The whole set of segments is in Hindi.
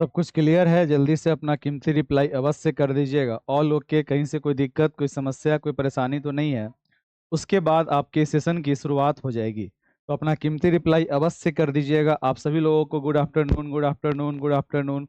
सब कुछ क्लियर है? जल्दी से अपना कीमती रिप्लाई अवश्य कर दीजिएगा। ऑल ओके, कहीं से कोई दिक्कत, कोई समस्या, कोई परेशानी तो नहीं है? उसके बाद आपके सेशन की शुरुआत हो जाएगी। तो अपना कीमती रिप्लाई अवश्य कर दीजिएगा। आप सभी लोगों को good afternoon, good afternoon, good afternoon.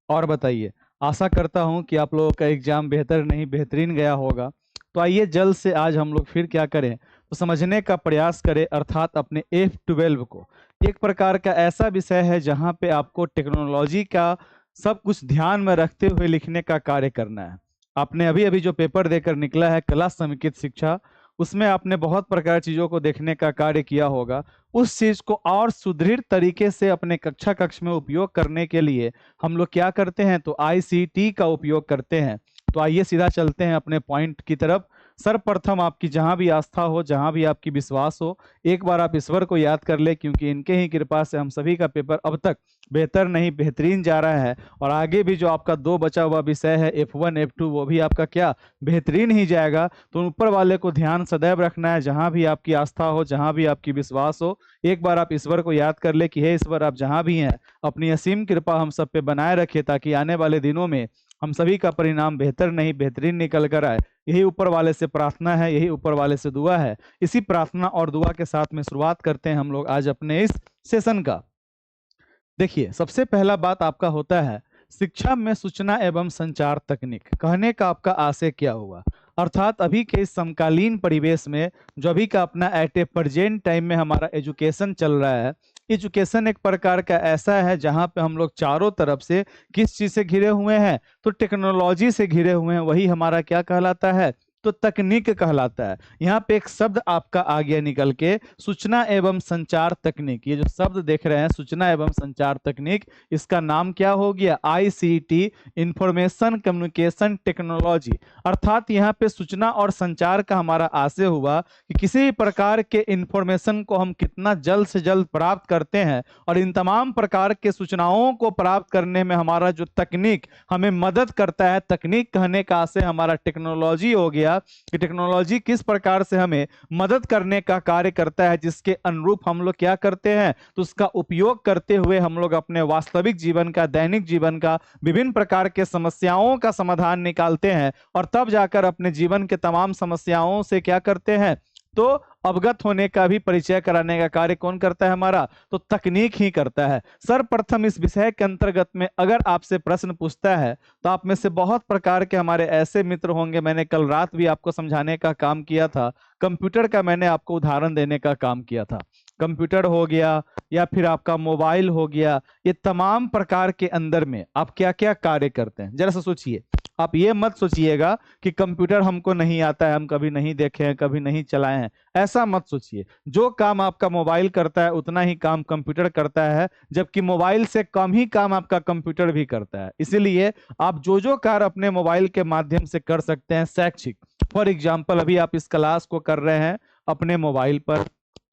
और बताइए, आशा करता हूं कि आप लोगों का एग्जाम बेहतर नहीं बेहतरीन गया होगा। तो आइए जल्द से आज हम लोग फिर क्या करें, तो समझने का प्रयास करें, अर्थात अपने F12 को। एक प्रकार का ऐसा विषय है जहां पे आपको टेक्नोलॉजी का सब कुछ ध्यान में रखते हुए लिखने का कार्य करना है। आपने अभी अभी जो पेपर देकर निकला है कला समेकित शिक्षा, उसमें आपने बहुत प्रकार चीज़ों को देखने का कार्य किया होगा। उस चीज़ को और सुदृढ़ तरीके से अपने कक्षा कक्ष में उपयोग करने के लिए हम लोग क्या करते हैं, तो ICT का उपयोग करते हैं। तो आइए सीधा चलते हैं अपने पॉइंट की तरफ। सर्वप्रथम आपकी जहां भी आस्था हो, जहां भी आपकी विश्वास हो, एक बार आप ईश्वर को याद कर ले, क्योंकि इनके ही कृपा से हम सभी का पेपर अब तक बेहतर नहीं बेहतरीन जा रहा है। और आगे भी जो आपका दो बचा हुआ विषय है F1 F2, वो भी आपका क्या बेहतरीन ही जाएगा। तो ऊपर वाले को ध्यान सदैव रखना है, जहां भी आपकी आस्था हो, जहां भी आपकी विश्वास हो, एक बार आप ईश्वर को याद कर ले कि हे ईश्वर, आप जहां भी हैं अपनी असीम कृपा हम सब पे बनाए रखिए, ताकि आने वाले दिनों में हम सभी का परिणाम बेहतर नहीं बेहतरीन निकल कर आए। यही ऊपर वाले से प्रार्थना है, यही ऊपर वाले से दुआ है। इसी प्रार्थना और दुआ के साथ में शुरुआत करते हैं हम लोग आज अपने इस सेशन का। देखिए, सबसे पहला बात आपका होता है शिक्षा में सूचना एवं संचार तकनीक। कहने का आपका आशय क्या हुआ, अर्थात अभी के इस समकालीन परिवेश में जो अभी का अपना एट ए प्रेजेंट टाइम में हमारा एजुकेशन चल रहा है। एजुकेशन एक प्रकार का ऐसा है जहां पे हम लोग चारों तरफ से किस चीज से घिरे हुए हैं, तो टेक्नोलॉजी से घिरे हुए हैं। वही हमारा क्या कहलाता है, तो तकनीक कहलाता है। यहाँ पे एक शब्द आपका आ गया निकल के, सूचना एवं संचार तकनीक। ये जो शब्द देख रहे हैं सूचना एवं संचार तकनीक, इसका नाम क्या हो गया, ICT, इंफॉर्मेशन कम्युनिकेशन टेक्नोलॉजी। अर्थात यहाँ पे सूचना और संचार का हमारा आशय हुआ कि किसी भी प्रकार के इंफॉर्मेशन को हम कितना जल्द से जल्द प्राप्त करते हैं, और इन तमाम प्रकार के सूचनाओं को प्राप्त करने में हमारा जो तकनीक हमें मदद करता है। तकनीक कहने का आशय हमारा टेक्नोलॉजी हो गया कि टेक्नोलॉजी किस प्रकार से हमें मदद करने का कार्य करता है, जिसके अनुरूप हम लोग क्या करते हैं, तो उसका उपयोग करते हुए हम लोग अपने वास्तविक जीवन का, दैनिक जीवन का विभिन्न प्रकार के समस्याओं का समाधान निकालते हैं। और तब जाकर अपने जीवन के तमाम समस्याओं से क्या करते हैं, तो अवगत होने का भी परिचय कराने का कार्य कौन करता है, हमारा तो तकनीक ही करता है। सर्वप्रथम इस विषय के अंतर्गत में अगर आपसे प्रश्न पूछता है, तो आप में से बहुत प्रकार के हमारे ऐसे मित्र होंगे, मैंने कल रात भी आपको समझाने का काम किया था, कंप्यूटर का मैंने आपको उदाहरण देने का काम किया था। कंप्यूटर हो गया या फिर आपका मोबाइल हो गया, ये तमाम प्रकार के अंदर में आप क्या क्या कार्य करते हैं, जरा सा सोचिए। आप ये मत सोचिएगा कि कंप्यूटर हमको नहीं आता है, हम कभी नहीं देखे हैं, कभी नहीं चलाए हैं, ऐसा मत सोचिए। जो काम आपका मोबाइल करता है उतना ही काम कंप्यूटर करता है, जबकि मोबाइल से कम ही काम आपका कंप्यूटर भी करता है। इसीलिए आप जो जो कार्य अपने मोबाइल के माध्यम से कर सकते हैं शैक्षिक, फॉर एग्जाम्पल अभी आप इस क्लास को कर रहे हैं अपने मोबाइल पर,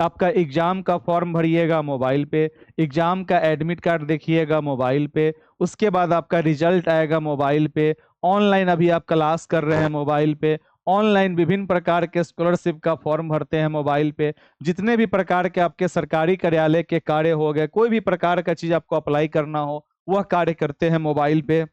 आपका एग्जाम का फॉर्म भरिएगा मोबाइल पे, एग्जाम का एडमिट कार्ड देखिएगा मोबाइल पे, उसके बाद आपका रिजल्ट आएगा मोबाइल पे, ऑनलाइन अभी आप क्लास कर रहे हैं मोबाइल पे, ऑनलाइन विभिन्न प्रकार के स्कॉलरशिप का फॉर्म भरते हैं मोबाइल पे, जितने भी प्रकार के आपके सरकारी कार्यालय के कार्य हो गए, कोई भी प्रकार का चीज आपको अप्लाई करना हो, वह कार्य करते हैं मोबाइल पे।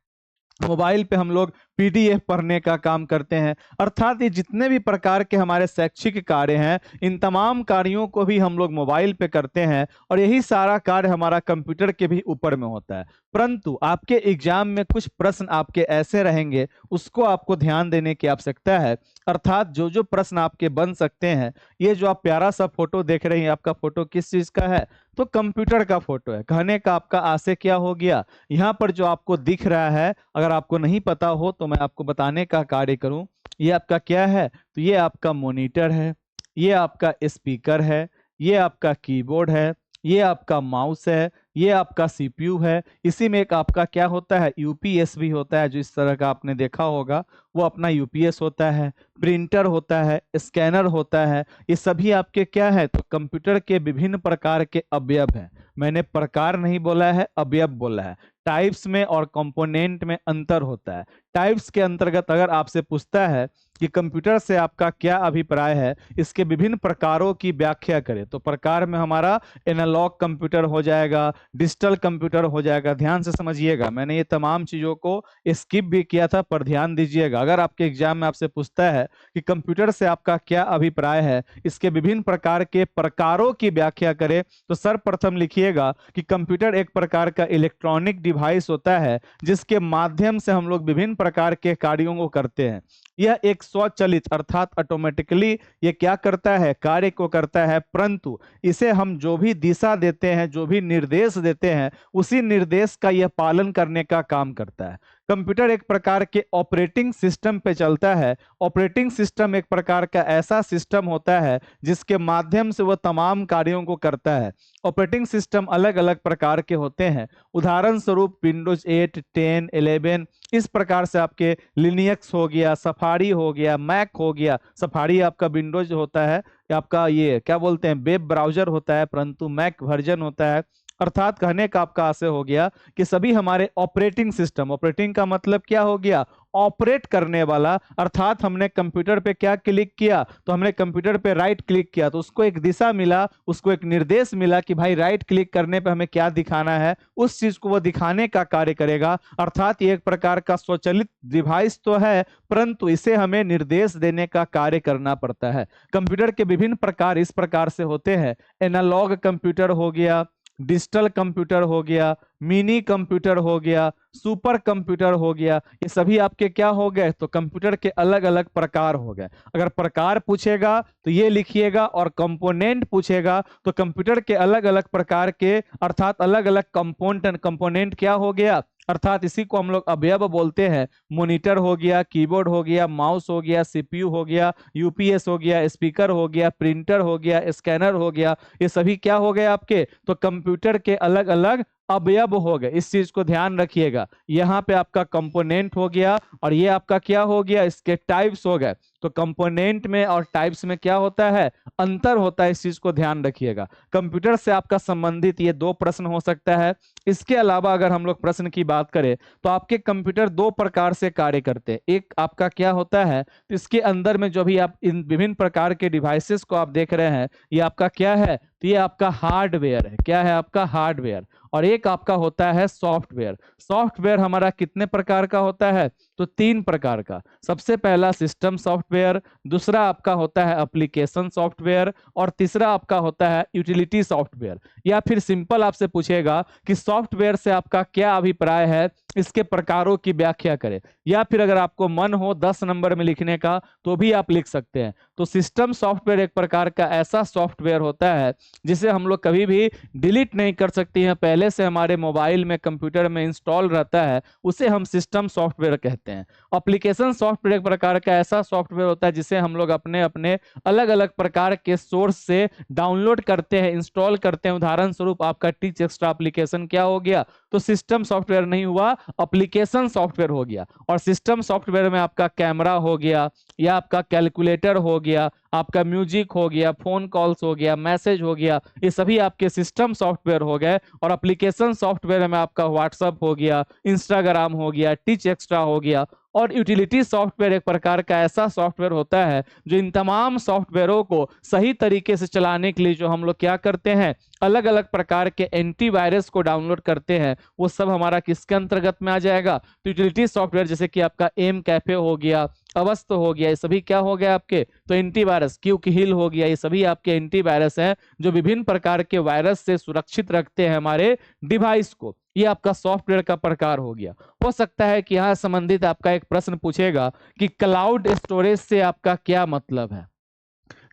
मोबाइल पे हम लोग PDF पढ़ने का काम करते हैं। अर्थात ये जितने भी प्रकार के हमारे शैक्षिक कार्य हैं, इन तमाम कार्यों को भी हम लोग मोबाइल पे करते हैं, और यही सारा कार्य हमारा कंप्यूटर के भी ऊपर में होता है। परंतु आपके एग्जाम में कुछ प्रश्न आपके ऐसे रहेंगे, उसको आपको ध्यान देने की आवश्यकता है। अर्थात जो जो प्रश्न आपके बन सकते हैं, ये जो आप प्यारा सा फोटो देख रहे हैं, आपका फोटो किस चीज का है, तो कंप्यूटर का फोटो है। कहने का आपका आशय क्या हो गया, यहाँ पर जो आपको दिख रहा है, अगर आपको नहीं पता हो तो मैं आपको बताने का कार्य करूं। ये आपका क्या है, तो ये आपका मॉनिटर है, ये आपका स्पीकर है, ये आपका कीबोर्ड है, ये आपका माउस है, ये आपका CPU है। इसी में एक आपका क्या होता है, UPS भी होता है, जो इस तरह का आपने देखा होगा, वो अपना UPS होता है। प्रिंटर होता है, स्कैनर होता है। ये सभी आपके क्या है, तो कंप्यूटर के विभिन्न प्रकार के अवयव हैं। मैंने प्रकार नहीं बोला है, अवयव बोला है। टाइप्स में और कंपोनेंट में अंतर होता है। टाइप्स के अंतर्गत अगर आपसे पूछता है कि कंप्यूटर से आपका क्या अभिप्राय है, इसके विभिन्न प्रकारों की व्याख्या करें, तो प्रकार में हमारा एनालॉग कंप्यूटर हो जाएगा, डिजिटल कंप्यूटर हो जाएगा। ध्यान से समझिएगा, मैंने ये तमाम चीजों को स्किप भी किया था, पर ध्यान दीजिएगा। अगर आपके एग्जाम में आपसे पूछता है कि कंप्यूटर से आपका क्या अभिप्राय है, इसके विभिन्न प्रकार के प्रकारों की व्याख्या करें, तो सर्वप्रथम लिखिएगा कि कंप्यूटर एक प्रकार का इलेक्ट्रॉनिक डिवाइस होता है जिसके माध्यम से हम लोग विभिन्न प्रकार के कार्यों को करते हैं। यह एक स्वचालित अर्थात ऑटोमेटिकली ये क्या करता है, कार्य को करता है, परंतु इसे हम जो भी दिशा देते हैं, जो भी निर्देश देते हैं, उसी निर्देश का यह पालन करने का काम करता है। कंप्यूटर एक प्रकार के ऑपरेटिंग सिस्टम पे चलता है। ऑपरेटिंग सिस्टम एक प्रकार का ऐसा सिस्टम होता है जिसके माध्यम से वह तमाम कार्यों को करता है। ऑपरेटिंग सिस्टम अलग अलग प्रकार के होते हैं। उदाहरण स्वरूप विंडोज 8, 10, 11, इस प्रकार से आपके लिनक्स हो गया, सफारी हो गया, मैक हो गया। सफारी आपका विंडोज होता है, आपका ये क्या बोलते हैं, वेब ब्राउजर होता है, परंतु मैक वर्जन होता है। अर्थात कहने का आपका आशय हो गया कि सभी हमारे ऑपरेटिंग सिस्टम, ऑपरेटिंग का मतलब क्या हो गया, ऑपरेट करने वाला। अर्थात हमने कंप्यूटर पे क्या क्लिक किया, तो हमने कंप्यूटर पे राइट क्लिक किया तो उसको एक दिशा मिला, उसको एक निर्देश मिला कि भाई राइट क्लिक करने पे हमें क्या दिखाना है, उस चीज को वो दिखाने का कार्य करेगा। अर्थात ये एक प्रकार का स्वचालित डिवाइस तो है, परंतु इसे हमें निर्देश देने का कार्य करना पड़ता है। कंप्यूटर के विभिन्न प्रकार इस प्रकार से होते हैं। एनालॉग कंप्यूटर हो गया, डिजिटल कंप्यूटर हो गया, मिनी कंप्यूटर हो गया, सुपर कंप्यूटर हो गया। ये सभी आपके क्या हो गए, तो कंप्यूटर के अलग अलग प्रकार हो गए। अगर प्रकार पूछेगा तो ये लिखिएगा, और कंपोनेंट पूछेगा तो कंप्यूटर के अलग अलग प्रकार के अर्थात अलग अलग कंपोनेंट क्या हो गया, अर्थात इसी को हम लोग अवयव बोलते हैं। मॉनिटर हो गया, कीबोर्ड हो गया, माउस हो गया, सीपीयू हो गया, यूपीएस हो गया, स्पीकर हो गया, प्रिंटर हो गया, स्कैनर हो गया। ये सभी क्या हो गए आपके, तो कंप्यूटर के अलग अलग अवयव हो गए। इस चीज को ध्यान रखिएगा। यहाँ पे आपका कंपोनेंट हो गया और ये आपका क्या हो गया, इसके टाइप्स हो गए। तो कंपोनेंट में और टाइप्स में क्या होता है, अंतर होता है। इस चीज को ध्यान रखिएगा। कंप्यूटर से आपका संबंधित ये 2 प्रश्न हो सकता है। इसके अलावा अगर हम लोग प्रश्न की बात करें तो आपके कंप्यूटर 2 प्रकार से कार्य करते हैं। एक आपका क्या होता है, तो इसके अंदर में जो भी आप इन विभिन्न प्रकार के डिवाइसेस को आप देख रहे हैं, ये आपका क्या है, तो ये आपका हार्डवेयर है। क्या है आपका हार्डवेयर। और एक आपका होता है सॉफ्टवेयर। सॉफ्टवेयर हमारा कितने प्रकार का होता है, तो 3 प्रकार का। सबसे पहला सिस्टम सॉफ्टवेयर, दूसरा आपका होता है एप्लीकेशन सॉफ्टवेयर, और तीसरा आपका होता है यूटिलिटी सॉफ्टवेयर। या फिर सिंपल आपसे पूछेगा कि सॉफ्टवेयर से आपका क्या अभिप्राय है, इसके प्रकारों की व्याख्या करें। या फिर अगर आपको मन हो 10 नंबर में लिखने का तो भी आप लिख सकते हैं। तो सिस्टम सॉफ्टवेयर एक प्रकार का ऐसा सॉफ्टवेयर होता है जिसे हम लोग कभी भी डिलीट नहीं कर सकते हैं, पहले से हमारे मोबाइल में, कंप्यूटर में इंस्टॉल रहता है, उसे हम सिस्टम सॉफ्टवेयर कहते हैं। एप्लीकेशन सॉफ्टवेयर एक प्रकार का ऐसा सॉफ्टवेयर होता है जिसे हम लोग अपने अपने अलग अलग प्रकार के सोर्स से डाउनलोड करते हैं, इंस्टॉल करते हैं। उदाहरण स्वरूप आपका टीच एक्स्ट्रा एप्लीकेशन क्या हो गया, तो सिस्टम सॉफ्टवेयर नहीं हुआ, एप्लीकेशन सॉफ्टवेयर हो गया। और सिस्टम सॉफ्टवेयर में आपका कैमरा हो गया, या आपका कैलकुलेटर हो गया, आपका म्यूजिक हो गया, फोन कॉल्स हो गया, मैसेज हो गया, ये सभी आपके सिस्टम सॉफ्टवेयर हो गए। और एप्लीकेशन सॉफ्टवेयर में आपका व्हाट्सएप हो गया, इंस्टाग्राम हो गया, टीच एक्स्ट्रा हो गया। और यूटिलिटी सॉफ्टवेयर एक प्रकार का ऐसा सॉफ्टवेयर होता है जो इन तमाम सॉफ्टवेयरों को सही तरीके से चलाने के लिए जो हम लोग क्या करते हैं, अलग अलग प्रकार के एंटीवायरस को डाउनलोड करते हैं, वो सब हमारा किसके अंतर्गत में आ जाएगा, तो यूटिलिटी सॉफ्टवेयर। जैसे कि आपका एम कैफे हो गया, अवस्थ हो गया, ये सभी क्या हो गया आपके, तो एंटीवायरस। क्यूकहिल हो गया, ये सभी आपके एंटीवायरस हैं जो विभिन्न प्रकार के वायरस से सुरक्षित रखते हैं हमारे डिवाइस को। ये आपका सॉफ्टवेयर का प्रकार हो गया। हो सकता है कि यहाँ संबंधित आपका एक प्रश्न पूछेगा कि क्लाउड स्टोरेज से आपका क्या मतलब है,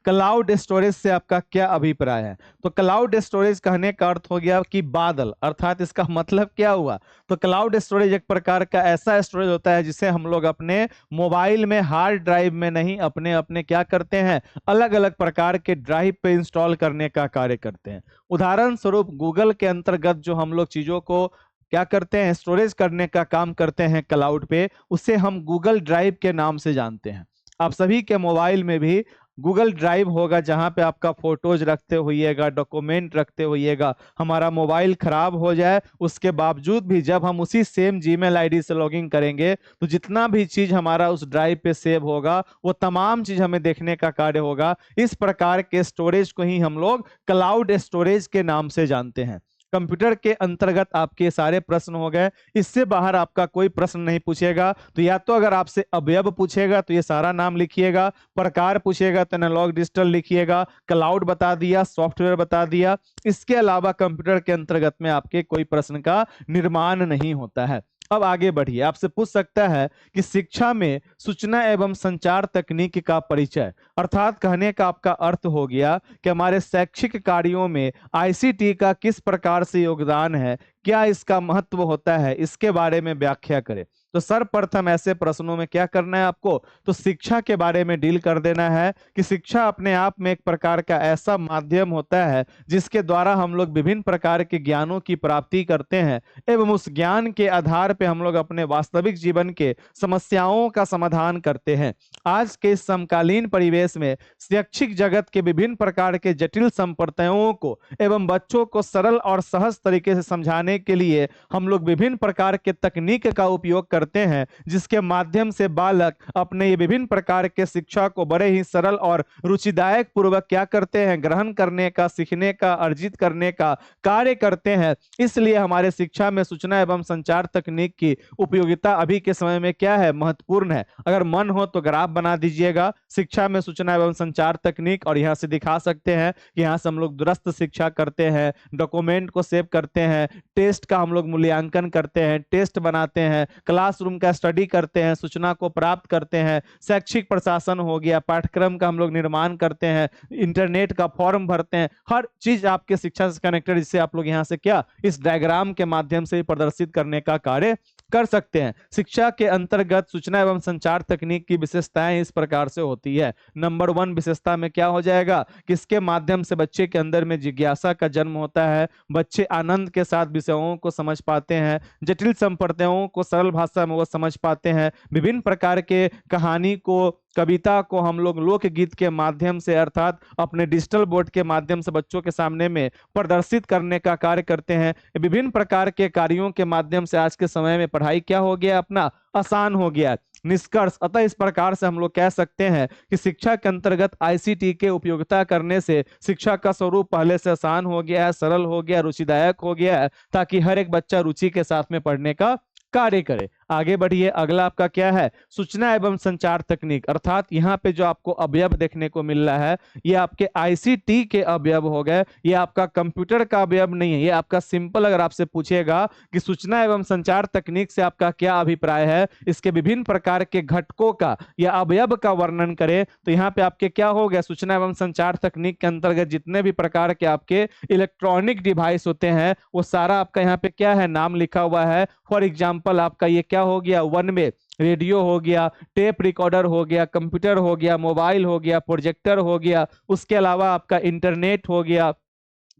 क्लाउड स्टोरेज से आपका क्या अभिप्राय है। तो क्लाउड स्टोरेज कहने का अर्थ हो गया कि बादल, अर्थात इसका मतलब क्या हुआ, तो क्लाउड स्टोरेज एक प्रकार का ऐसा स्टोरेज होता है जिसे हम लोग अपने मोबाइल में हार्ड ड्राइव में नहीं, अपने अपने क्या करते हैं, अलग अलग प्रकार के ड्राइव पे इंस्टॉल करने का कार्य करते हैं। उदाहरण स्वरूप गूगल के अंतर्गत जो हम लोग चीजों को क्या करते हैं, स्टोरेज करने का काम करते हैं क्लाउड पे, उसे हम गूगल ड्राइव के नाम से जानते हैं। आप सभी के मोबाइल में भी गूगल ड्राइव होगा जहां पे आपका फोटोज रखते होइएगा, डॉक्यूमेंट रखते होइएगा। हमारा मोबाइल खराब हो जाए उसके बावजूद भी जब हम उसी सेम जीमेल आईडी से लॉगिन करेंगे तो जितना भी चीज हमारा उस ड्राइव पे सेव होगा वो तमाम चीज हमें देखने का कार्य होगा। इस प्रकार के स्टोरेज को ही हम लोग क्लाउड स्टोरेज के नाम से जानते हैं। कंप्यूटर के अंतर्गत आपके सारे प्रश्न हो गए। इससे बाहर आपका कोई प्रश्न नहीं पूछेगा। तो या तो अगर आपसे अवयव पूछेगा तो ये सारा नाम लिखिएगा, प्रकार पूछेगा तो एनालॉग डिजिटल लिखिएगा, क्लाउड बता दिया, सॉफ्टवेयर बता दिया। इसके अलावा कंप्यूटर के अंतर्गत में आपके कोई प्रश्न का निर्माण नहीं होता है। अब आगे बढ़िए, आपसे पूछ सकता है कि शिक्षा में सूचना एवं संचार तकनीक का परिचय, अर्थात कहने का आपका अर्थ हो गया कि हमारे शैक्षिक कार्यों में आईसीटी का किस प्रकार से योगदान है, क्या इसका महत्व होता है, इसके बारे में व्याख्या करें। तो सर्वप्रथम ऐसे प्रश्नों में क्या करना है आपको, तो शिक्षा के बारे में डील कर देना है कि शिक्षा अपने आप में एक प्रकार का ऐसा माध्यम होता है जिसके द्वारा हम लोग विभिन्न प्रकार के ज्ञानों की प्राप्ति करते हैं एवं उस ज्ञान के आधार पे हम लोग अपने वास्तविक जीवन के समस्याओं का समाधान करते हैं। आज के इस समकालीन परिवेश में शैक्षिक जगत के विभिन्न प्रकार के जटिल संप्रदायों को एवं बच्चों को सरल और सहज तरीके से समझाने के लिए हम लोग विभिन्न प्रकार के तकनीक का उपयोग करते हैं, जिसके माध्यम से बालक अपने ये विभिन्न प्रकार के शिक्षा को बड़े ही सरल और रुचिदायक पूर्वक क्या करते हैं, ग्रहण करने का, सीखने का, अर्जित करने का कार्य करते हैं। इसलिए हमारे शिक्षा में सूचना एवं संचार तकनीक की उपयोगिता अभी के समय में क्या है, महत्वपूर्ण है। अगर मन हो तो ग्राफ बना दीजिएगा शिक्षा में सूचना एवं संचार तकनीक, और यहाँ से दिखा सकते हैं कि यहाँ से हम लोग दूरस्थ शिक्षा करते हैं, डॉक्यूमेंट को सेव करते हैं, टेस्ट का हम लोग मूल्यांकन करते हैं, टेस्ट बनाते हैं, क्लासरूम का स्टडी करते हैं, सूचना को प्राप्त करते हैं, शैक्षिक प्रशासन हो गया, पाठ्यक्रम का हम लोग निर्माण करते हैं, इंटरनेट का फॉर्म भरते हैं। हर चीज आपके शिक्षा से कनेक्टेड, जिससे आप लोग यहाँ से क्या इस डायग्राम के माध्यम से प्रदर्शित करने का कार्य कर सकते हैं। शिक्षा के अंतर्गत सूचना एवं संचार तकनीक की विशेषताएं इस प्रकार से होती है। नंबर 1 विशेषता में क्या हो जाएगा, किसके माध्यम से बच्चे के अंदर में जिज्ञासा का जन्म होता है, बच्चे आनंद के साथ विषयों को समझ पाते हैं, जटिल संप्रदायों को सरल भाषा में वो समझ पाते हैं, विभिन्न प्रकार के कहानी को, कविता को हम लोग लोकगीत के माध्यम से अर्थात अपने डिजिटल बोर्ड के माध्यम से बच्चों के सामने में प्रदर्शित करने का कार्य करते हैं। विभिन्न प्रकार के कार्यों के माध्यम से आज के समय में पढ़ाई क्या हो गया, अपना आसान हो गया। निष्कर्ष, अतः इस प्रकार से हम लोग कह सकते हैं कि शिक्षा के अंतर्गत आईसीटी के उपयोगिता करने से शिक्षा का स्वरूप पहले से आसान हो गया है, सरल हो गया, रुचिदायक हो गया है, ताकि हर एक बच्चा रुचि के साथ में पढ़ने का कार्य करे। आगे बढ़िए, अगला आपका क्या है, सूचना एवं संचार तकनीक, अर्थात यहाँ पे जो आपको अवयव देखने को मिल रहा है ये आपके आईसीटी के अवयव हो गए, ये आपका कंप्यूटर का अवयव नहीं है। ये आपका सिंपल, अगर आपसे पूछेगा कि सूचना एवं संचार तकनीक से आपका क्या अभिप्राय है, इसके विभिन्न प्रकार के घटकों का या अवयव का वर्णन करें, तो यहाँ पे आपके क्या हो गया, सूचना एवं संचार तकनीक के अंतर्गत जितने भी प्रकार के आपके इलेक्ट्रॉनिक डिवाइस होते हैं वो सारा आपका यहाँ पे क्या है, नाम लिखा हुआ है। फॉर एग्जाम्पल आपका ये क्या हो गया, 1 में रेडियो हो गया, टेप रिकॉर्डर हो गया, कंप्यूटर हो गया, मोबाइल हो गया, प्रोजेक्टर हो गया, उसके अलावा आपका इंटरनेट हो गया,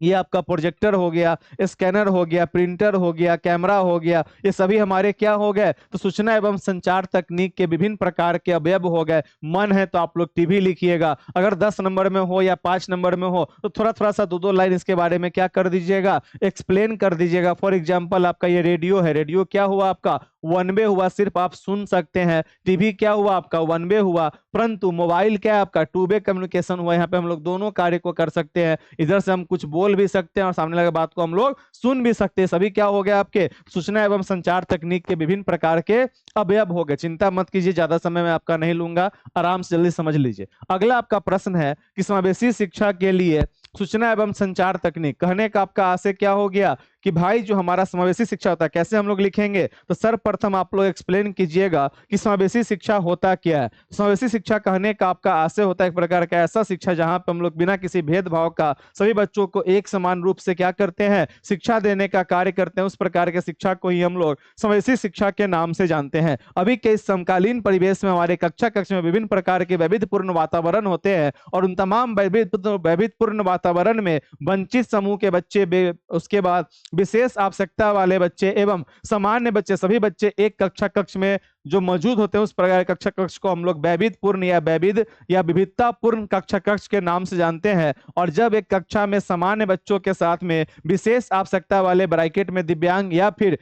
ये आपका प्रोजेक्टर हो गया, स्कैनर हो गया, प्रिंटर हो गया, कैमरा हो गया, ये सभी हमारे क्या हो गए, तो सूचना एवं संचार तकनीक के विभिन्न प्रकार के अवयव हो गए। मन है तो आप लोग टीवी लिखिएगा, अगर 10 नंबर में हो या 5 नंबर में हो तो थोड़ा थोड़ा सा 2-2 लाइन इसके बारे में क्या कर दीजिएगा, एक्सप्लेन कर दीजिएगा। फॉर एग्जाम्पल आपका ये रेडियो है, रेडियो क्या हुआ आपका, 1 वे हुआ, सिर्फ आप सुन सकते हैं। टीवी क्या हुआ आपका, 1 वे हुआ, परंतु मोबाइल क्या है आपका, 2 वे कम्युनिकेशन हुआ। यहाँ पे हम लोग दोनों कार्य को कर सकते हैं, इधर से हम कुछ बोल भी सकते हैं और सामने लगे बात को हम लोग सुन भी सकते हैं। सभी क्या हो गया आपके सूचना एवं संचार तकनीक के विभिन्न प्रकार के अवयव हो गए। चिंता मत कीजिए, ज्यादा समय मैं आपका नहीं लूंगा, आराम से जल्दी समझ लीजिए। अगला आपका प्रश्न है कि समावेशी शिक्षा के लिए सूचना एवं संचार तकनीक, कहने का आपका आशय क्या हो गया कि भाई जो हमारा समावेशी शिक्षा होता है कैसे हम लोग लिखेंगे, तो सर्वप्रथम आप लोग एक्सप्लेन कीजिएगा कि समावेशी शिक्षा होता क्या है। समावेशी शिक्षा कहने का आपका आशय होता है एक प्रकार का ऐसा शिक्षा जहां पे हम लोग बिना किसी भेदभाव का सभी बच्चों को एक समान रूप से क्या करते हैं, शिक्षा देने का कार्य करते हैं। उस प्रकार के शिक्षा को ही हम लोग समावेशी शिक्षा के नाम से जानते हैं। अभी के इस समकालीन परिवेश में हमारे कक्षा में विभिन्न प्रकार के वैविध्यपूर्ण वातावरण होते हैं और उन तमाम वैविध्यपूर्ण वातावरण में वंचित समूह के बच्चे, उसके बाद विशेष आवश्यकता वाले बच्चे एवं सामान्य बच्चे, सभी बच्चे एक कक्ष में जो मौजूद होते हैं उस प्रकार के कक्षा कक्ष को हम लोग वैविध्यपूर्ण या वैविध या विविधतापूर्ण कक्षा कक्ष के नाम से जानते हैं। और जब एक कक्षा में सामान्य बच्चों के साथ में विशेष आवश्यकता वाले, ब्रैकेट में दिव्यांग या फिर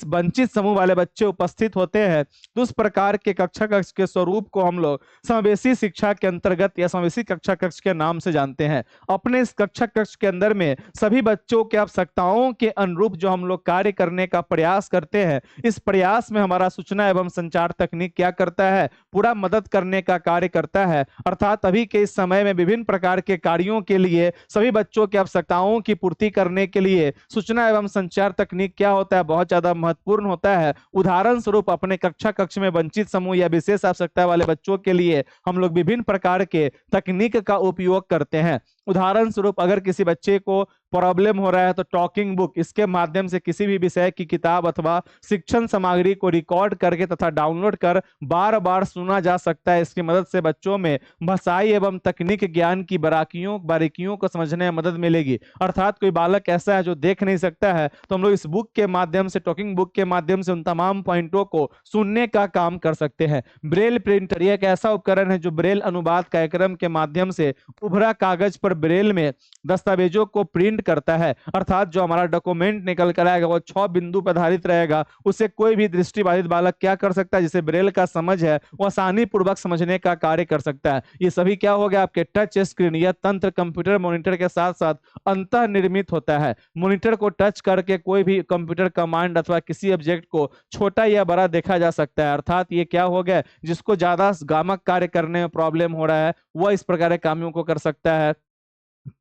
वंचित समूह वाले बच्चे उपस्थित होते हैं, तो उस प्रकार के कक्षा कक्ष के स्वरूप को हम लोग समावेशी शिक्षा के अंतर्गत या समावेशी कक्षा कक्ष के नाम से जानते हैं। अपने इस कक्षा कक्ष के अंदर में सभी बच्चों के आवश्यकताओं के अनुरूप जो हम लोग कार्य करने का प्रयास करते हैं, इस प्रयास में हमारा सूचना एवं संचार तकनीक क्या करता है, पूरा मदद करने का कार्य करता है। अर्थात अभी के इस समय में विभिन्न प्रकार के कार्यों के लिए, सभी बच्चों की आवश्यकताओं की पूर्ति करने के लिए सूचना एवं संचार तकनीक क्या होता है, बहुत ज्यादा महत्वपूर्ण होता है। उदाहरण स्वरूप अपने कक्षा कक्ष में वंचित समूह या विशेष आवश्यकता वाले बच्चों के लिए हम लोग विभिन्न प्रकार के तकनीक का उपयोग करते हैं। उदाहरण स्वरूप अगर किसी बच्चे को प्रॉब्लम हो रहा है तो टॉकिंग बुक, इसके माध्यम से किसी भी विषय की किताब अथवा शिक्षण सामग्री को रिकॉर्ड करके तथा डाउनलोड कर बार बार सुना जा सकता है। इसकी मदद से बच्चों में भाषाई एवं तकनीक ज्ञान की बारीकियों को समझने में मदद मिलेगी। अर्थात कोई बालक ऐसा है जो देख नहीं सकता है, तो हम लोग इस बुक के माध्यम से, टॉकिंग बुक के माध्यम से उन तमाम पॉइंटों को सुनने का काम कर सकते हैं। ब्रेल प्रिंटर, यह एक ऐसा उपकरण है जो ब्रेल अनुवाद कार्यक्रम के माध्यम से उभरा कागज पर ब्रेल में दस्तावेजों को प्रिंट करता है। अर्थात जो हमारा डॉक्यूमेंट निकल कर आएगा वो 6 बिंदु पर आधारित रहेगा। उसे कोई भी दृष्टिबाधित बालक क्या कर सकता है, जिसे ब्रेल का समझ है, वो आसानी पूर्वक समझने का कार्य कर सकता है। ये सभी क्या हो गया, आपके टच स्क्रीन, यह तंत्र कंप्यूटर मॉनिटर के साथ साथ अंतः निर्मित होता है। मॉनिटर को टच करके कोई भी कंप्यूटर कमांड अथवा किसी ऑब्जेक्ट को छोटा या बड़ा देखा जा सकता है। अर्थात ये क्या हो गया, जिसको ज्यादा गामक कार्य करने में प्रॉब्लम हो रहा है वह इस प्रकार के कामों को कर सकता है।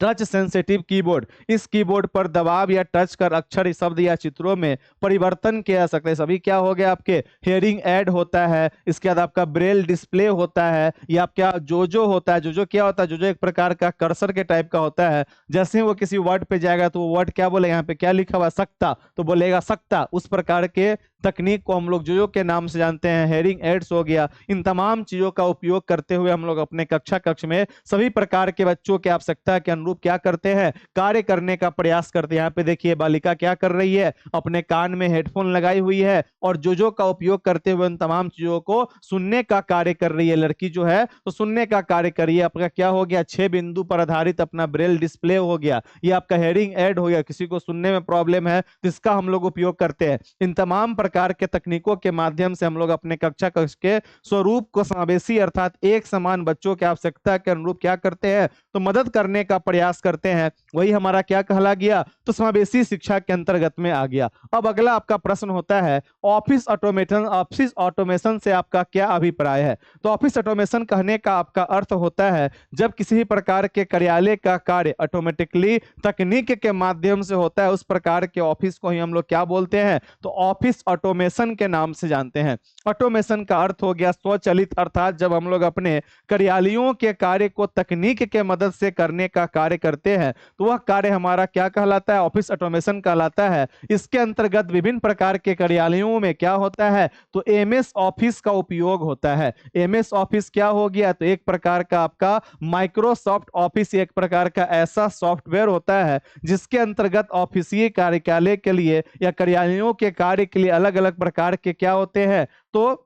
टच सेंसिटिव कीबोर्ड, इस कीबोर्ड पर दबाव या टच कर अक्षर, शब्द या चित्रों में परिवर्तन किया जा सकता है। सभी क्या हो गया, आपके हेयरिंग ऐड होता है, इसके बाद आपका ब्रेल डिस्प्ले होता है, या आपका जोजो होता है। जोजो क्या होता है, जोजो एक प्रकार का कर्सर के टाइप का होता है। जैसे वो किसी वर्ड पे जाएगा तो वो वर्ड क्या बोलेगा, यहाँ पे क्या लिखा हुआ सकता, तो बोलेगा सकता। उस प्रकार के तकनीक को हम लोग जोजो के नाम से जानते हैं। हेयरिंग एड्स हो गया। इन तमाम चीजों का उपयोग करते हुए हम लोग अपने कक्षा कक्ष में सभी प्रकार के बच्चों की आवश्यकता के अनुरूप क्या करते हैं, कार्य करने का प्रयास करते हैं। यहाँ पे देखिए बालिका क्या कर रही है, अपने कान में हेडफोन लगाई हुई है और जोजो का उपयोग करते हुए उन तमाम चीजों को सुनने का कार्य कर रही है। लड़की जो है तो सुनने का कार्य कर रही है। आपका क्या हो गया, 6 बिंदु पर आधारित अपना ब्रेल डिस्प्ले हो गया। ये आपका हेयरिंग ऐड हो गया। किसी को सुनने में प्रॉब्लम है तो इसका हम लोग उपयोग करते हैं। इन तमाम प्रकार के तकनीकों के माध्यम से हम लोग अपने कक्षा कक्ष के स्वरूप को समावेशी अर्थात एक समान बच्चों की आवश्यकता के अनुरूप क्या करते हैं, तो मदद करने का प्रयास करते हैं। वही हमारा क्या कहला गया, तो समावेशी शिक्षा के अंतर्गत में आ गया। अब अगला आपका प्रश्न होता है ऑफिस ऑटोमेशन। ऑफिस ऑटोमेशन से आपका क्या अभिप्राय है। तो ऑफिस ऑटोमेशन कहने का आपका अर्थ होता है जब किसी भी प्रकार के कार्यालय का कार्य ऑटोमेटिकली तकनीक के माध्यम से होता है, उस प्रकार के ऑफिस को ही हम लोग क्या बोलते हैं, तो ऑफिस ऑटोमेशन के नाम से जानते हैं। ऑटोमेशन का अर्थ हो गया स्वचालित, अर्थात जब हम लोग अपने कार्यालयों के कार्य को तकनीक के मदद से करने का कार्य करते हैं तो वह कार्य हमारा क्या कहलाता है, ऑफिस ऑटोमेशन कहलाता है। इसके अंतर्गत विभिन्न प्रकार के कार्यालयों में क्या होता है, तो एमएस ऑफिस का उपयोग होता है। एमएस ऑफिस क्या हो गया, तो एक प्रकार का आपका माइक्रोसॉफ्ट ऑफिस एक प्रकार का ऐसा सॉफ्टवेयर होता है जिसके अंतर्गत ऑफिसीय कार्यालय के लिए या कार्यालयों के कार्य के लिए अलग अलग प्रकार के क्या होते हैं, तो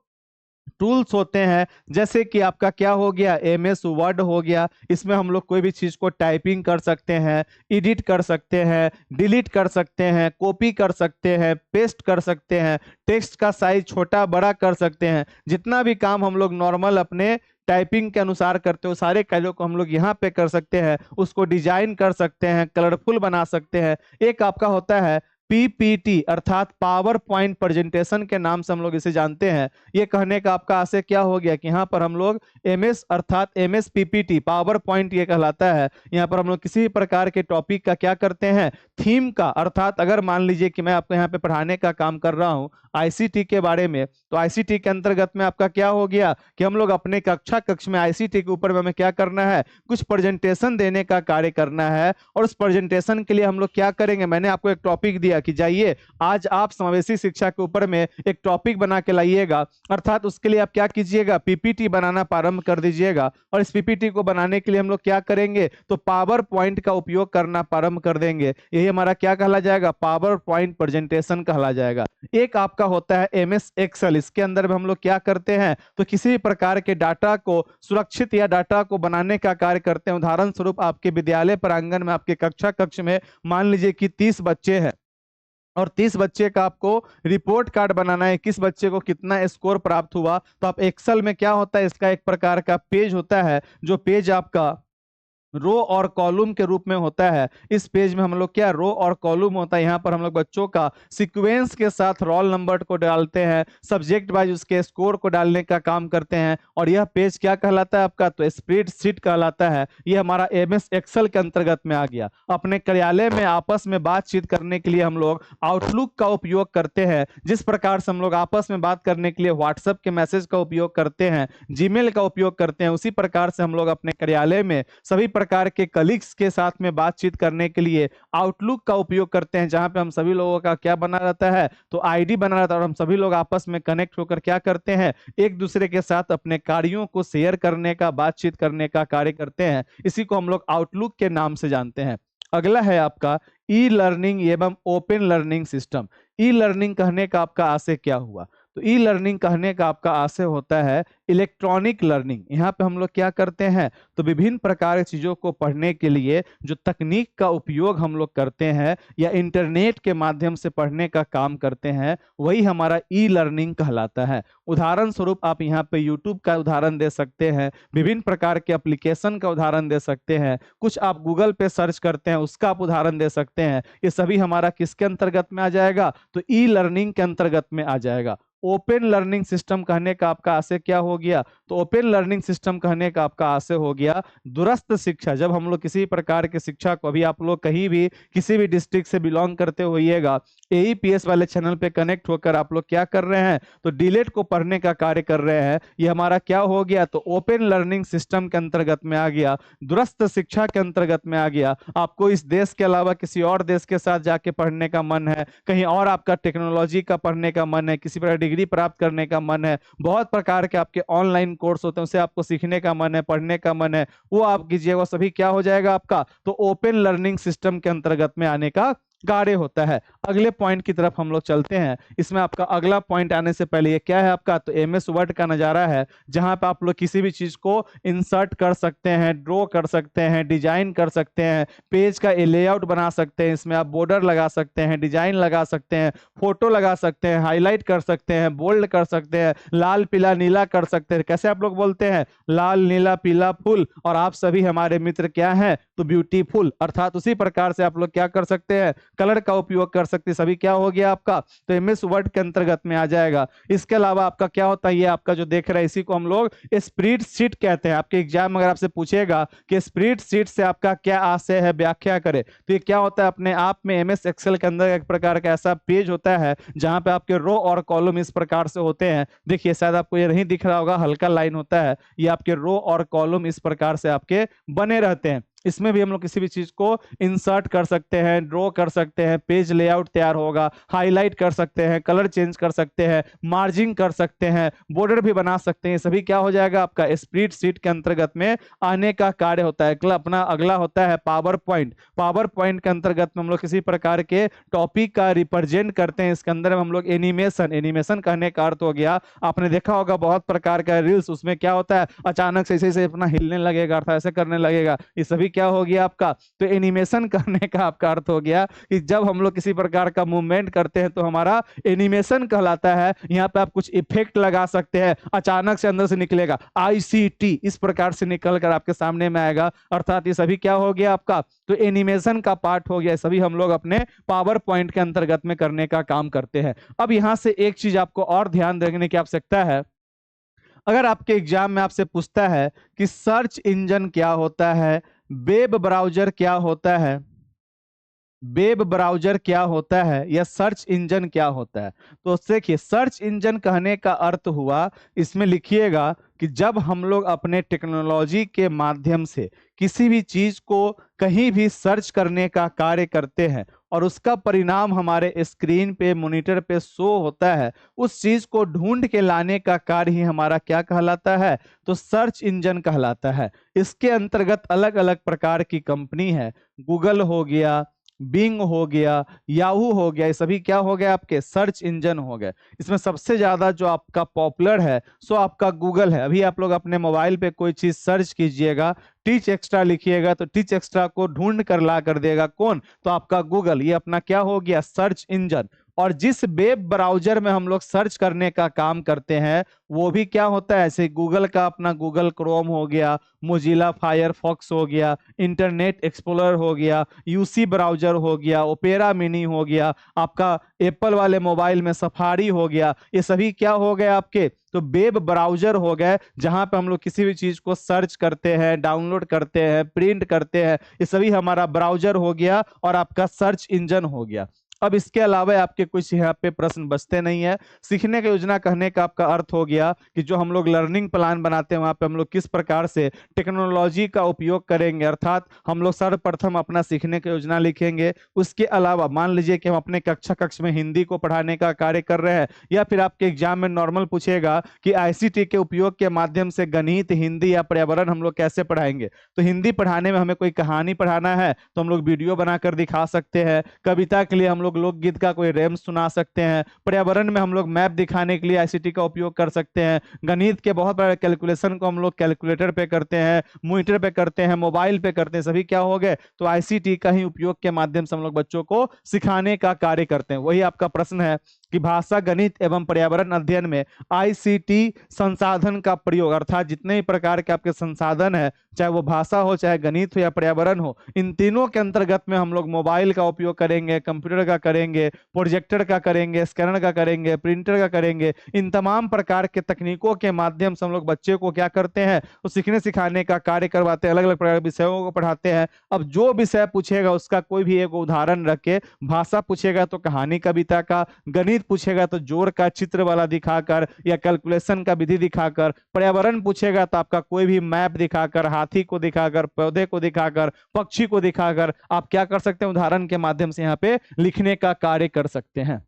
टूल्स होते हैं। जैसे कि आपका क्या हो गया, एमएस वर्ड हो गया। इसमें हम लोग कोई भी चीज को टाइपिंग कर सकते हैं, एडिट कर सकते हैं, डिलीट कर सकते हैं, कॉपी कर सकते हैं, पेस्ट कर सकते हैं, टेक्स्ट का साइज छोटा बड़ा कर सकते हैं। जितना भी काम हम लोग नॉर्मल अपने टाइपिंग के अनुसार करते हो सारे कार्यों को हम लोग यहाँ पे कर सकते हैं। उसको डिजाइन कर सकते हैं, कलरफुल बना सकते हैं। एक आपका होता है पीपीटी अर्थात पावर पॉइंट प्रेजेंटेशन के नाम से हम लोग इसे जानते हैं। ये कहने का आपका आशय क्या हो गया कि यहाँ पर हम लोग एमएस अर्थात एमएस पीपीटी पावर पॉइंट ये कहलाता है। यहाँ पर हम लोग किसी भी प्रकार के टॉपिक का क्या करते हैं, थीम का, अर्थात अगर मान लीजिए कि मैं आपको यहाँ पे पढ़ाने का काम कर रहा हूँ आईसीटी के बारे में, तो आईसीटी के अंतर्गत में आपका क्या हो गया कि हम लोग अपने कक्षा कक्ष में आईसीटी के ऊपर में हमें क्या करना है, कुछ प्रेजेंटेशन देने का कार्य करना है। और उस प्रेजेंटेशन के लिए हम लोग क्या करेंगे, मैंने आपको एक टॉपिक दिया कि जाइए आज आप समावेशी शिक्षा के ऊपर में एक टॉपिक बना के लाइएगा, अर्थात उसके लिए आप क्या कीजिएगा, पीपीटी बनाना प्रारंभ कर दीजिएगा। और इस पीपीटी को बनाने के लिए हम लोग क्या करेंगे, तो पावर पॉइंट का उपयोग करना प्रारंभ कर देंगे। यही हमारा क्या कहला जाएगा, पावर पॉइंट प्रेजेंटेशन कहला जाएगा। एक आपका होता है एमएस एक्सेल, इसके अंदर में हम लोग क्या करते हैं, तो किसी भी प्रकार के डाटा को सुरक्षित या डाटा को बनाने का कार्य करते हैं। उदाहरण स्वरूप आपके विद्यालय प्रांगण में आपके कक्षा कक्ष में मान लीजिए कि 30 बच्चे हैं और 30 बच्चे का आपको रिपोर्ट कार्ड बनाना है, किस बच्चे को कितना स्कोर प्राप्त हुआ। तो आप एक्सेल में क्या होता है, इसका एक प्रकार का पेज होता है, जो पेज आपका रो और कॉलम के रूप में होता है। इस पेज में हम लोग क्या, रो और कॉलम होता है, यहाँ पर हम लोग बच्चों का सीक्वेंस के साथ रोल नंबर को डालते हैं, सब्जेक्ट वाइज उसके स्कोर को डालने का काम करते हैं। और यह पेज क्या कहलाता है आपका, तो स्प्रेडशीट कहलाता है। यह हमारा एमएस एक्सेल के अंतर्गत में आ गया। अपने कार्यालय में आपस में बातचीत करने के लिए हम लोग आउटलुक का उपयोग करते हैं। जिस प्रकार से हम लोग आपस में बात करने के लिए व्हाट्सएप के मैसेज का उपयोग करते हैं, जीमेल का उपयोग करते हैं, उसी प्रकार से हम लोग अपने कार्यालय में सभी प्रकार के कलीग्स के साथ में बातचीत करने के लिए आउटलुक का उपयोग करते हैं, जहां पे हम सभी लोगों का क्या बना रहता है, तो आईडी बना रहता है। और हम सभी लोग आपस में कनेक्ट होकर क्या करते हैं, एक दूसरे के साथ अपने कार्यों को शेयर करने का, बातचीत करने का कार्य करते हैं। इसी को हम लोग आउटलुक के नाम से जानते हैं। अगला है आपका ई लर्निंग एवं open learning system. E learning कहने का आपका आशय क्या हुआ, तो ई लर्निंग कहने का आपका आशय होता है इलेक्ट्रॉनिक लर्निंग। यहाँ पे हम लोग क्या करते हैं, तो विभिन्न प्रकार की चीजों को पढ़ने के लिए जो तकनीक का उपयोग हम लोग करते हैं या इंटरनेट के माध्यम से पढ़ने का काम करते हैं, वही हमारा ई लर्निंग कहलाता है। उदाहरण स्वरूप आप यहाँ पे यूट्यूब का उदाहरण दे सकते हैं, विभिन्न प्रकार के एप्लीकेशन का उदाहरण दे सकते हैं, कुछ आप गूगल पे सर्च करते हैं उसका आप उदाहरण दे सकते हैं। ये सभी हमारा किसके अंतर्गत में आ जाएगा, तो ई लर्निंग के अंतर्गत में आ जाएगा। ओपन लर्निंग सिस्टम कहने का आपका आशय क्या हो गया, तो ओपन लर्निंग सिस्टम कहने का आपका आशय हो गया दूरस्थ शिक्षा। जब हम लोग किसी प्रकार की शिक्षा को, अभी आप लोग कहीं भी किसी भी डिस्ट्रिक्ट से बिलोंग करते होइएगा, एईपीएस वाले चैनल पे कनेक्ट होकर आप लोग क्या कर रहे हैं, तो डीलेट को पढ़ने का कार्य कर रहे हैं। ये हमारा क्या हो गया, तो ओपन लर्निंग सिस्टम के अंतर्गत में आ गया, दूरस्थ शिक्षा के अंतर्गत में आ गया। आपको इस देश के अलावा किसी और देश के साथ जाके पढ़ने का मन है, कहीं और आपका टेक्नोलॉजी का पढ़ने का मन है, किसी प्रकार डिग्री प्राप्त करने का मन है, बहुत प्रकार के आपके ऑनलाइन कोर्स होते हैं, उसे आपको सीखने का मन है, पढ़ने का मन है, वो आप कीजिएगा, सभी क्या हो जाएगा आपका, तो ओपन लर्निंग सिस्टम के अंतर्गत में आने का कार्य होता है। अगले पॉइंट की तरफ हम लोग चलते हैं। इसमें आपका अगला पॉइंट आने से पहले ये क्या है आपका, तो एमएस वर्ड का नजारा है, जहां पे आप लोग किसी भी चीज को इंसर्ट कर सकते हैं, ड्रॉ कर सकते हैं, डिजाइन कर सकते हैं, पेज का लेआउट बना सकते हैं, इसमें आप बॉर्डर लगा सकते हैं, डिजाइन लगा सकते हैं, फोटो लगा सकते हैं, हाईलाइट कर सकते हैं, बोल्ड कर सकते हैं, लाल पीला नीला कर सकते हैं। कैसे आप लोग बोलते हैं, लाल नीला पीला फूल, और आप सभी हमारे मित्र क्या हैं, तो ब्यूटीफुल। अर्थात उसी प्रकार से आप लोग क्या कर सकते हैं, कलर का उपयोग कर सकते हैं। सभी क्या हो गया आपका, तो एमएस वर्ड के अंतर्गत में आ जाएगा। इसके अलावा आपका क्या होता है, ये आपका जो देख रहे हैं इसी को हम लोग स्प्रेडशीट कहते हैं। आपके एग्जाम अगर आपसे पूछेगा कि स्प्रेडशीट से आपका क्या आशय है, व्याख्या करें, तो ये क्या होता है, अपने आप में एमएस एक्सेल के अंदर एक प्रकार का ऐसा पेज होता है जहां पे आपके रो और कॉलम इस प्रकार से होते हैं। देखिए शायद आपको ये नहीं दिख रहा होगा, हल्का लाइन होता है, ये आपके रो और कॉलम इस प्रकार से आपके बने रहते हैं। इसमें भी हम लोग किसी भी चीज को इंसर्ट कर सकते हैं, ड्रॉ कर सकते हैं, पेज लेआउट तैयार होगा, हाईलाइट कर सकते हैं, कलर चेंज कर सकते हैं, मार्जिन कर सकते हैं, बॉर्डर भी बना सकते हैं। सभी क्या हो जाएगा आपका स्प्रेडशीट के अंतर्गत में आने का कार्य होता है। अपना अगला होता है पावर पॉइंट। पावर पॉइंट के अंतर्गत में हम लोग किसी प्रकार के टॉपिक का रिप्रेजेंट करते हैं। इसके अंदर में हम लोग एनिमेशन, एनिमेशन कहने का अर्थ हो गया, आपने देखा होगा बहुत प्रकार का रील्स, उसमें क्या होता है, अचानक से ऐसे अपना हिलने लगेगा, अर्थात ऐसे करने लगेगा, ये सभी क्या हो गया आपका, तो एनिमेशन करने का आपका अर्थ हो गया कि जब हम लोग किसी प्रकार का मूवमेंट करते हैं तो हमारा एनिमेशन कहलाता है। यहाँ पे आप कुछ इफेक्ट लगा सकते हैं, अचानक से अंदर से निकलेगा आईसीटी, इस प्रकार से निकल कर आपके सामने में आएगा, अर्थात ये सभी क्या हो गया आपका, तो एनिमेशन का पार्ट हो गया। सभी हम लोग अपने पावर पॉइंट के अंतर्गत में करने का काम करते हैं। अब यहां से एक चीज आपको और ध्यान देने की आवश्यकता है। अगर आपके एग्जाम में आपसे पूछता है कि सर्च इंजन क्या होता है, वेब ब्राउजर क्या होता है, वेब ब्राउजर क्या होता है, या सर्च इंजन क्या होता है, तो देखिए सर्च इंजन कहने का अर्थ हुआ, इसमें लिखिएगा कि जब हम लोग अपने टेक्नोलॉजी के माध्यम से किसी भी चीज को कहीं भी सर्च करने का कार्य करते हैं, और उसका परिणाम हमारे स्क्रीन पे मॉनिटर पे शो होता है, उस चीज को ढूंढ के लाने का कार्य ही हमारा क्या कहलाता है, तो सर्च इंजन कहलाता है। इसके अंतर्गत अलग अलग प्रकार की कंपनी है, गूगल हो गया, बिंग हो गया, याहू हो गया, ये सभी क्या हो गए आपके सर्च इंजन हो गए। इसमें सबसे ज्यादा जो आपका पॉपुलर है सो आपका गूगल है। अभी आप लोग अपने मोबाइल पे कोई चीज सर्च कीजिएगा, टीच एक्स्ट्रा लिखिएगा तो टीच एक्स्ट्रा को ढूंढ कर ला कर देगा कौन, तो आपका गूगल। ये अपना क्या हो गया सर्च इंजन। और जिस वेब ब्राउजर में हम लोग सर्च करने का काम करते हैं वो भी क्या होता है, ऐसे गूगल का अपना गूगल क्रोम हो गया, मोजिला फायरफॉक्स हो गया, इंटरनेट एक्सप्लोरर हो गया, यूसी ब्राउजर हो गया, ओपेरा मिनी हो गया, आपका एप्पल वाले मोबाइल में सफारी हो गया, ये सभी क्या हो गए आपके, तो वेब ब्राउजर हो गए, जहां पे हम लोग किसी भी चीज को सर्च करते हैं, डाउनलोड करते हैं, प्रिंट करते हैं, ये सभी हमारा ब्राउजर हो गया और आपका सर्च इंजन हो गया। अब इसके अलावा आपके कुछ यहाँ पे प्रश्न बचते नहीं है। सीखने की योजना कहने का आपका अर्थ हो गया कि जो हम लोग लर्निंग प्लान बनाते हैं वहां पे हम लोग किस प्रकार से टेक्नोलॉजी का उपयोग करेंगे, अर्थात हम लोग सर्वप्रथम अपना सीखने की योजना लिखेंगे। उसके अलावा मान लीजिए कि हम अपने कक्ष में हिंदी को पढ़ाने का कार्य कर रहे हैं, या फिर आपके एग्जाम में नॉर्मल पूछेगा कि आईसीटी के उपयोग के माध्यम से गणित, हिंदी या पर्यावरण हम लोग कैसे पढ़ाएंगे। तो हिंदी पढ़ाने में हमें कोई कहानी पढ़ाना है तो हम लोग वीडियो बनाकर दिखा सकते हैं, कविता के लिए हम लोग लोकगीत का कोई रेम सुना सकते हैं, पर्यावरण में हम लोग मैप दिखाने के लिए आईसीटी का उपयोग कर सकते हैं, गणित के बहुत बड़े कैलकुलेशन को हम लोग कैलकुलेटर पे करते हैं, मॉनिटर पे करते हैं, मोबाइल पे करते हैं, सभी क्या हो गए, तो आईसीटी का ही उपयोग के माध्यम से हम लोग बच्चों को सिखाने का कार्य करते हैं। वही आपका प्रश्न है कि भाषा, गणित एवं पर्यावरण अध्ययन में आईसीटी संसाधन का प्रयोग, अर्थात जितने भी प्रकार के आपके संसाधन है, चाहे वो भाषा हो, चाहे गणित हो या पर्यावरण हो, इन तीनों के अंतर्गत में हम लोग मोबाइल का उपयोग करेंगे, कंप्यूटर का करेंगे, प्रोजेक्टर का करेंगे, स्कैनर का करेंगे, प्रिंटर का करेंगे। इन तमाम प्रकार के तकनीकों के माध्यम से हम लोग बच्चे को क्या करते हैं, तो सीखने सिखाने का कार्य करवाते हैं, अलग अलग प्रकार के विषयों को पढ़ाते हैं। अब जो विषय पूछेगा उसका कोई भी एक उदाहरण रख के, भाषा पूछेगा तो कहानी कविता का, गणित पूछेगा तो जोड़ का चित्र वाला दिखाकर या कैलकुलेशन का विधि दिखाकर, पर्यावरण पूछेगा तो आपका कोई भी मैप दिखाकर, हाथी को दिखाकर, पौधे को दिखाकर, पक्षी को दिखाकर आप क्या कर सकते हैं, उदाहरण के माध्यम से यहाँ पे लिखने का कार्य कर सकते हैं।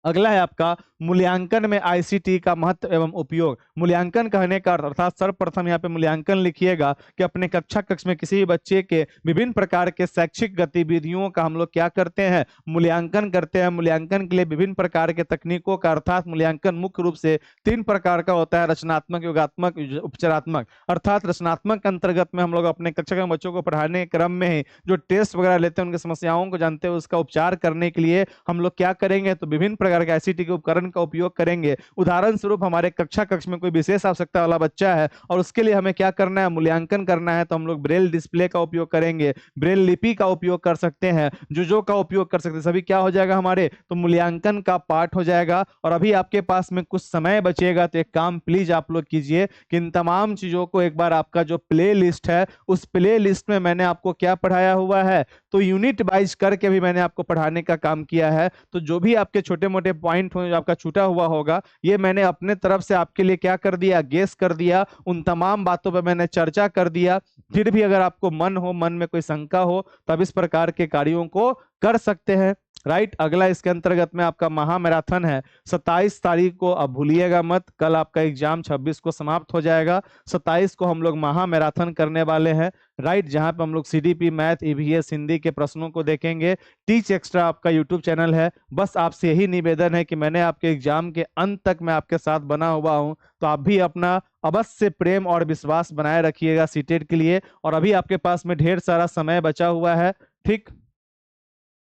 अगला है आपका मूल्यांकन में आईसीटी का महत्व एवं उपयोग। मूल्यांकन कहने का अर्थात सर्वप्रथम यहाँ पे मूल्यांकन लिखिएगा कि अपने कक्ष में किसी भी बच्चे के विभिन्न प्रकार के शैक्षिक गतिविधियों का हम लोग क्या करते हैं, मूल्यांकन करते हैं। मूल्यांकन के लिए विभिन्न प्रकार के तकनीकों का, अर्थात मूल्यांकन मुख्य रूप से 3 प्रकार का होता है, रचनात्मक, योगात्मक, उपचारात्मक। अर्थात रचनात्मक के अंतर्गत में हम लोग अपने कक्षा के बच्चों को पढ़ाने के क्रम में ही जो टेस्ट वगैरह लेते हैं, उनकी समस्याओं को जानते हैं, उसका उपचार करने के लिए हम लोग क्या करेंगे, तो विभिन्न प्रकार के आईसीटी के उपकरण का उपयोग करेंगे। उदाहरण स्वरूप हमारे कक्ष में कोई विशेष आवश्यकता वाला बच्चा है और उसके लिए हमें क्या करना है, मूल्यांकन करना है, तो हम लोग ब्रेल डिस्प्ले का उपयोग करेंगे, ब्रेल लिपि का उपयोग कर सकते हैं, जो का उपयोग कर सकते हैं, सभी क्या हो जाएगा हमारे, तो मूल्यांकन का पार्ट हो जाएगा। और अभी आपके पास में कुछ समय बचेगा तो एक काम प्लीज आप लोग कीजिए कि इन तमाम चीजों को एक बार आपका जो प्ले लिस्ट है उस प्ले लिस्ट में मैंने आपको क्या पढ़ाया हुआ है, तो यूनिट वाइज करके भी मैंने आपको पढ़ाने का काम किया है। तो जो भी आपके छोटे मोटे पॉइंट हो, जो आपका छूटा हुआ होगा, ये मैंने अपने तरफ से आपके लिए क्या कर दिया, गेस कर दिया, उन तमाम बातों पर मैंने चर्चा कर दिया। फिर भी अगर आपको मन में कोई शंका हो तब इस प्रकार के कार्यों को कर सकते हैं। राइट, अगला इसके अंतर्गत में आपका महामैराथन है 27 तारीख को, अब भूलिएगा मत, कल आपका एग्जाम 26 को समाप्त हो जाएगा, 27 को हम लोग महामैराथन करने वाले हैं। राइट, जहां पे हम लोग सीडीपी, मैथ, ईवीएस, हिंदी के प्रश्नों को देखेंगे। टीच एक्स्ट्रा आपका यूट्यूब चैनल है, बस आपसे यही निवेदन है कि मैंने आपके एग्जाम के अंत तक मैं आपके साथ बना हुआ हूं, तो आप भी अपना अवश्य प्रेम और विश्वास बनाए रखिएगा सीटेट के लिए। और अभी आपके पास में ढेर सारा समय बचा हुआ है, ठीक,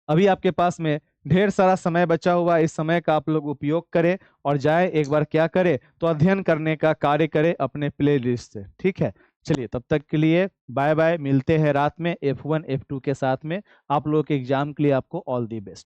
अभी आपके पास में ढेर सारा समय बचा हुआ है, इस समय का आप लोग उपयोग करें और जाए एक बार क्या करें, तो अध्ययन करने का कार्य करें अपने प्ले लिस्ट से। ठीक है, चलिए तब तक के लिए बाय बाय, मिलते हैं रात में F1 F2 के साथ में। आप लोग के एग्जाम के लिए आपको ऑल दी बेस्ट।